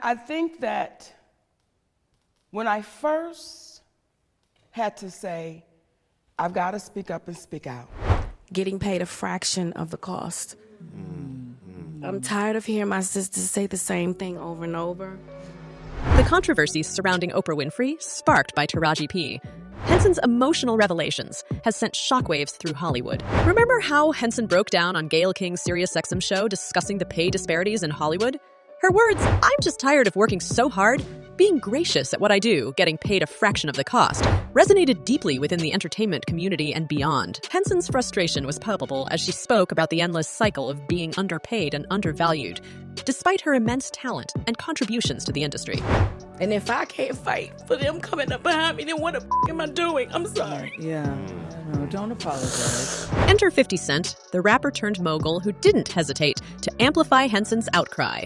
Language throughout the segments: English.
I think that when I first had to say, I've got to speak up and speak out. Getting paid a fraction of the cost. I'm tired of hearing my sisters say the same thing over and over. The controversy surrounding Oprah Winfrey, sparked by Taraji P. Henson's emotional revelations has sent shockwaves through Hollywood. Remember how Henson broke down on Gayle King's SiriusXM show discussing the pay disparities in Hollywood? Her words, "I'm just tired of working so hard, being gracious at what I do, getting paid a fraction of the cost," resonated deeply within the entertainment community and beyond. Henson's frustration was palpable as she spoke about the endless cycle of being underpaid and undervalued, despite her immense talent and contributions to the industry. And if I can't fight for them coming up behind me, then what the am I doing? I'm sorry. Yeah, no, don't apologize. Enter 50 Cent, the rapper turned mogul who didn't hesitate to amplify Henson's outcry.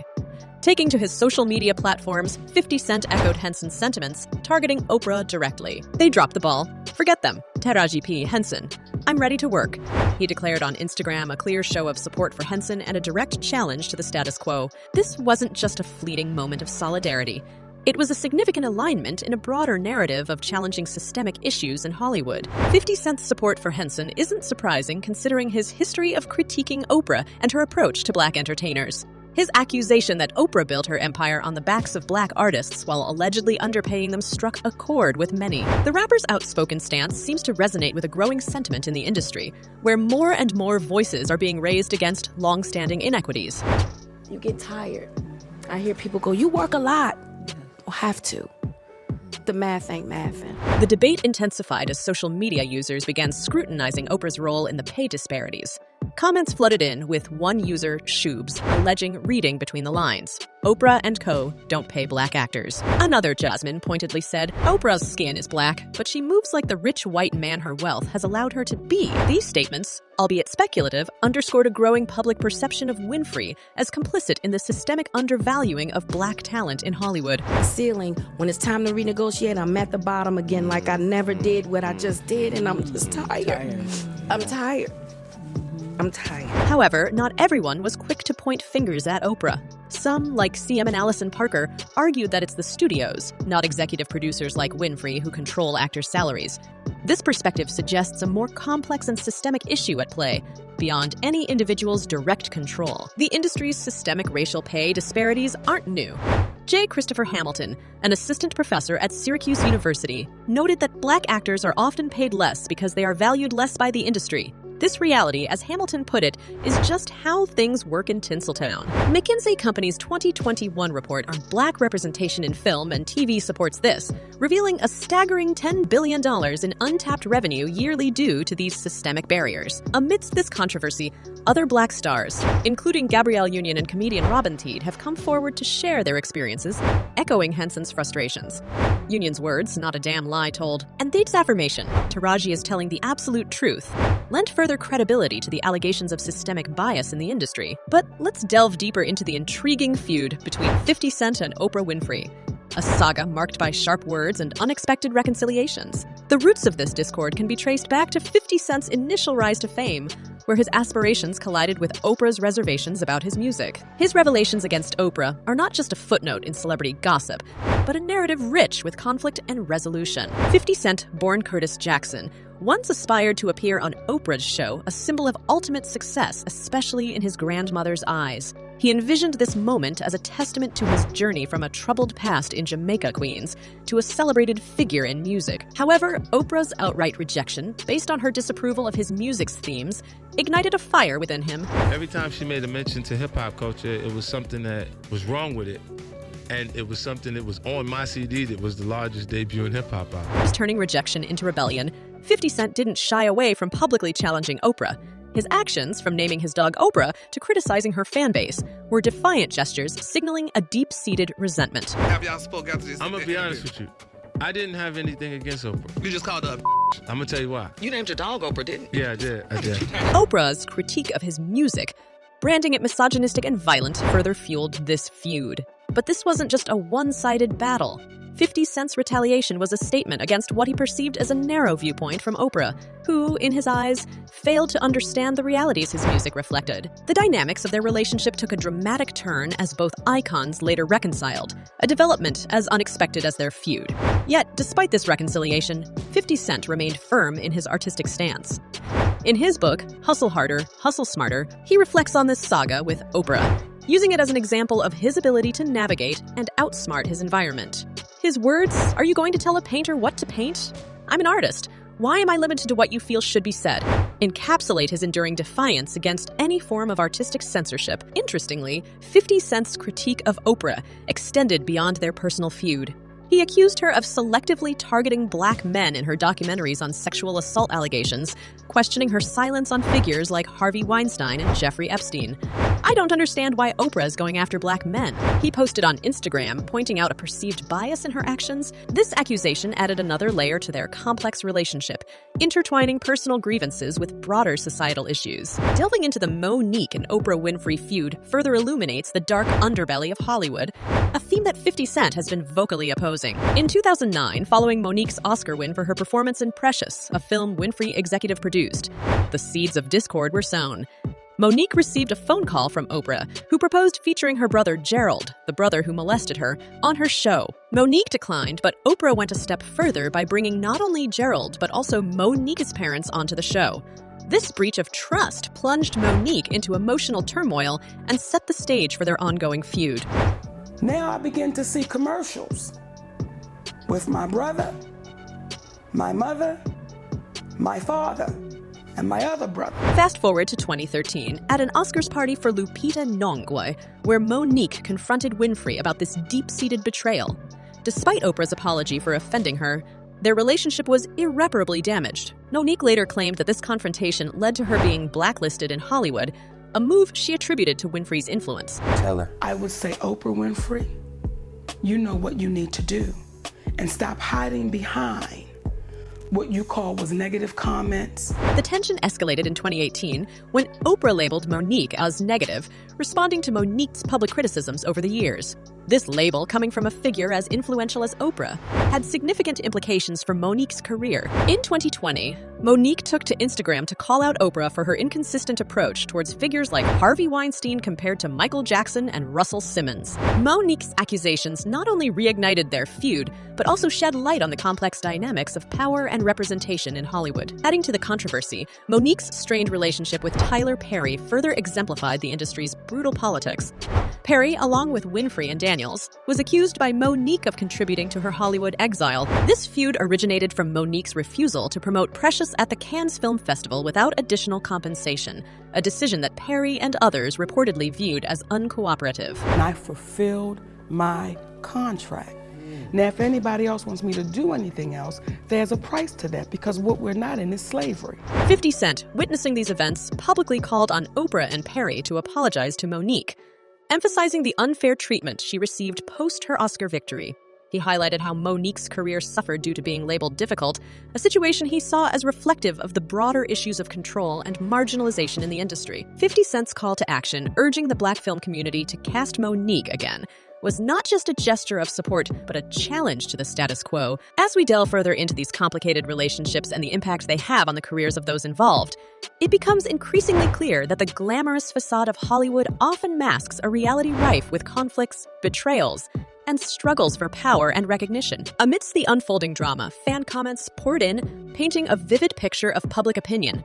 Taking to his social media platforms, 50 Cent echoed Henson's sentiments, targeting Oprah directly. "They dropped the ball. Forget them. Taraji P. Henson. I'm ready to work," he declared on Instagram, a clear show of support for Henson and a direct challenge to the status quo. This wasn't just a fleeting moment of solidarity. It was a significant alignment in a broader narrative of challenging systemic issues in Hollywood. 50 Cent's support for Henson isn't surprising considering his history of critiquing Oprah and her approach to Black entertainers. His accusation that Oprah built her empire on the backs of Black artists while allegedly underpaying them struck a chord with many. The rapper's outspoken stance seems to resonate with a growing sentiment in the industry, where more and more voices are being raised against long-standing inequities. You get tired. I hear people go, "You work a lot." Well, have to. The math ain't mathing. The debate intensified as social media users began scrutinizing Oprah's role in the pay disparities. Comments flooded in, with one user, Shoobs, alleging reading between the lines. "Oprah and co. don't pay Black actors." Another, Jasmine, pointedly said, "Oprah's skin is Black, but she moves like the rich white man her wealth has allowed her to be." These statements, albeit speculative, underscored a growing public perception of Winfrey as complicit in the systemic undervaluing of Black talent in Hollywood. Ceiling, when it's time to renegotiate, I'm at the bottom again like I never did what I just did, and I'm just tired. I'm tired. I'm tired. However, not everyone was quick to point fingers at Oprah. Some, like CM and Allison Parker, argued that it's the studios, not executive producers like Winfrey, who control actors' salaries. This perspective suggests a more complex and systemic issue at play, beyond any individual's direct control. The industry's systemic racial pay disparities aren't new. J. Christopher Hamilton, an assistant professor at Syracuse University, noted that Black actors are often paid less because they are valued less by the industry. This reality, as Hamilton put it, is just how things work in Tinseltown. McKinsey Company's 2021 report on Black representation in film and TV supports this, revealing a staggering $10 billion in untapped revenue yearly due to these systemic barriers. Amidst this controversy, other Black stars, including Gabrielle Union and comedian Robin Thede, have come forward to share their experiences, echoing Henson's frustrations. Union's words, not a damn lie told, and Thede's affirmation, "Taraji is telling the absolute truth," lent further credibility to the allegations of systemic bias in the industry. But let's delve deeper into the intriguing feud between 50 Cent and Oprah Winfrey, a saga marked by sharp words and unexpected reconciliations. The roots of this discord can be traced back to 50 Cent's initial rise to fame, where his aspirations collided with Oprah's reservations about his music. His revelations against Oprah are not just a footnote in celebrity gossip, but a narrative rich with conflict and resolution. 50 Cent, born Curtis Jackson, once aspired to appear on Oprah's show, a symbol of ultimate success, especially in his grandmother's eyes. He envisioned this moment as a testament to his journey from a troubled past in Jamaica, Queens, to a celebrated figure in music. However, Oprah's outright rejection, based on her disapproval of his music's themes, ignited a fire within him. Every time she made a mention to hip-hop culture, it was something that was wrong with it. And it was something that was on my CD that was the largest debut in hip-hop album. Turning rejection into rebellion, 50 Cent didn't shy away from publicly challenging Oprah. His actions, from naming his dog Oprah to criticizing her fan base, were defiant gestures signaling a deep-seated resentment. Have y'all spoke after this? I'm gonna be honest with you. I didn't have anything against Oprah. You just called her I'm gonna tell you why. You named your dog Oprah, didn't you? Yeah, I did. Oprah's critique of his music, branding it misogynistic and violent, further fueled this feud. But this wasn't just a one-sided battle. 50 Cent's retaliation was a statement against what he perceived as a narrow viewpoint from Oprah, who, in his eyes, failed to understand the realities his music reflected. The dynamics of their relationship took a dramatic turn as both icons later reconciled, a development as unexpected as their feud. Yet, despite this reconciliation, 50 Cent remained firm in his artistic stance. In his book, Hustle Harder, Hustle Smarter, he reflects on this saga with Oprah, using it as an example of his ability to navigate and outsmart his environment. His words, "Are you going to tell a painter what to paint? I'm an artist. Why am I limited to what you feel should be said?" encapsulate his enduring defiance against any form of artistic censorship. Interestingly, 50 Cent's critique of Oprah extended beyond their personal feud. He accused her of selectively targeting black men in her documentaries on sexual assault allegations, questioning her silence on figures like Harvey Weinstein and Jeffrey Epstein. "I don't understand why Oprah is going after black men," he posted on Instagram, pointing out a perceived bias in her actions. This accusation added another layer to their complex relationship, intertwining personal grievances with broader societal issues. Delving into the Monique and Oprah Winfrey feud further illuminates the dark underbelly of Hollywood, a theme that 50 Cent has been vocally opposing. In 2009, following Monique's Oscar win for her performance in Precious, a film Winfrey executive produced, the seeds of discord were sown. Monique received a phone call from Oprah, who proposed featuring her brother Gerald, the brother who molested her, on her show. Monique declined, but Oprah went a step further by bringing not only Gerald, but also Monique's parents onto the show. This breach of trust plunged Monique into emotional turmoil and set the stage for their ongoing feud. Now I begin to see commercials with my brother, my mother, my father, and my other brother. Fast forward to 2013, at an Oscars party for Lupita Nyong'o, where Monique confronted Winfrey about this deep-seated betrayal. Despite Oprah's apology for offending her, their relationship was irreparably damaged. Monique later claimed that this confrontation led to her being blacklisted in Hollywood, a move she attributed to Winfrey's influence. Tell her. I would say, Oprah Winfrey, you know what you need to do, and stop hiding behind what you call was negative comments. The tension escalated in 2018 when Oprah labeled Monique as negative, responding to Monique's public criticisms over the years. This label, coming from a figure as influential as Oprah, had significant implications for Monique's career. In 2020, Monique took to Instagram to call out Oprah for her inconsistent approach towards figures like Harvey Weinstein compared to Michael Jackson and Russell Simmons. Monique's accusations not only reignited their feud, but also shed light on the complex dynamics of power and representation in Hollywood. Adding to the controversy, Monique's strained relationship with Tyler Perry further exemplified the industry's brutal politics. Perry, along with Winfrey and Daniels, was accused by Monique of contributing to her Hollywood exile. This feud originated from Monique's refusal to promote Precious at the Cannes Film Festival without additional compensation, a decision that Perry and others reportedly viewed as uncooperative. And I fulfilled my contract. Now, if anybody else wants me to do anything else, there's a price to that, because what we're not in is slavery. 50 Cent, witnessing these events, publicly called on Oprah and Perry to apologize to Monique, emphasizing the unfair treatment she received post her Oscar victory. He highlighted how Monique's career suffered due to being labeled difficult, a situation he saw as reflective of the broader issues of control and marginalization in the industry. 50 Cent's call to action, urging the black film community to cast Monique again, was not just a gesture of support, but a challenge to the status quo. As we delve further into these complicated relationships and the impact they have on the careers of those involved, it becomes increasingly clear that the glamorous facade of Hollywood often masks a reality rife with conflicts, betrayals, and struggles for power and recognition. Amidst the unfolding drama, fan comments poured in, painting a vivid picture of public opinion.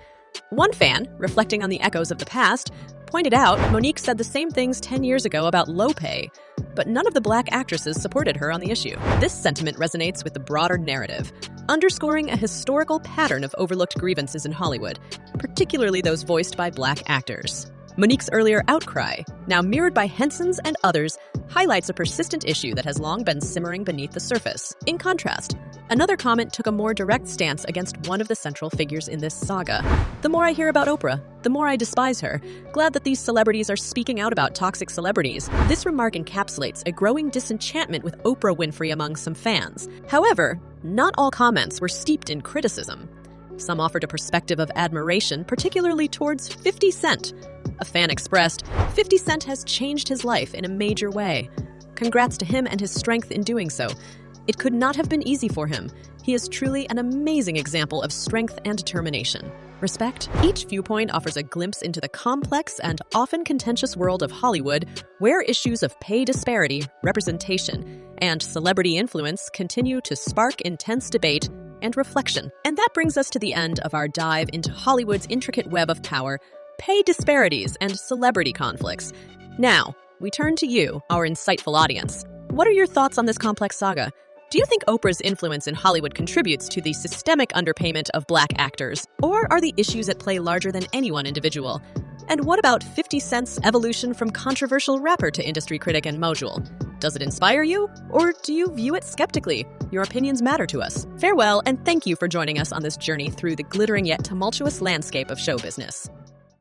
One fan, reflecting on the echoes of the past, pointed out Monique said the same things 10 years ago about low pay, but none of the black actresses supported her on the issue. This sentiment resonates with the broader narrative, underscoring a historical pattern of overlooked grievances in Hollywood, particularly those voiced by black actors. Monique's earlier outcry, now mirrored by Henson's and others, highlights a persistent issue that has long been simmering beneath the surface. In contrast, another comment took a more direct stance against one of the central figures in this saga. "The more I hear about Oprah, the more I despise her. Glad that these celebrities are speaking out about toxic celebrities." This remark encapsulates a growing disenchantment with Oprah Winfrey among some fans. However, not all comments were steeped in criticism. Some offered a perspective of admiration, particularly towards 50 Cent. A fan expressed, 50 Cent has changed his life in a major way. Congrats to him and his strength in doing so. It could not have been easy for him. He is truly an amazing example of strength and determination. Respect? Each viewpoint offers a glimpse into the complex and often contentious world of Hollywood, where issues of pay disparity, representation, and celebrity influence continue to spark intense debate and reflection. And that brings us to the end of our dive into Hollywood's intricate web of power, pay disparities, and celebrity conflicts. Now, we turn to you, our insightful audience. What are your thoughts on this complex saga? Do you think Oprah's influence in Hollywood contributes to the systemic underpayment of Black actors? Or are the issues at play larger than any one individual? And what about 50 Cent's evolution from controversial rapper to industry critic and mogul? Does it inspire you? Or do you view it skeptically? Your opinions matter to us. Farewell, and thank you for joining us on this journey through the glittering yet tumultuous landscape of show business.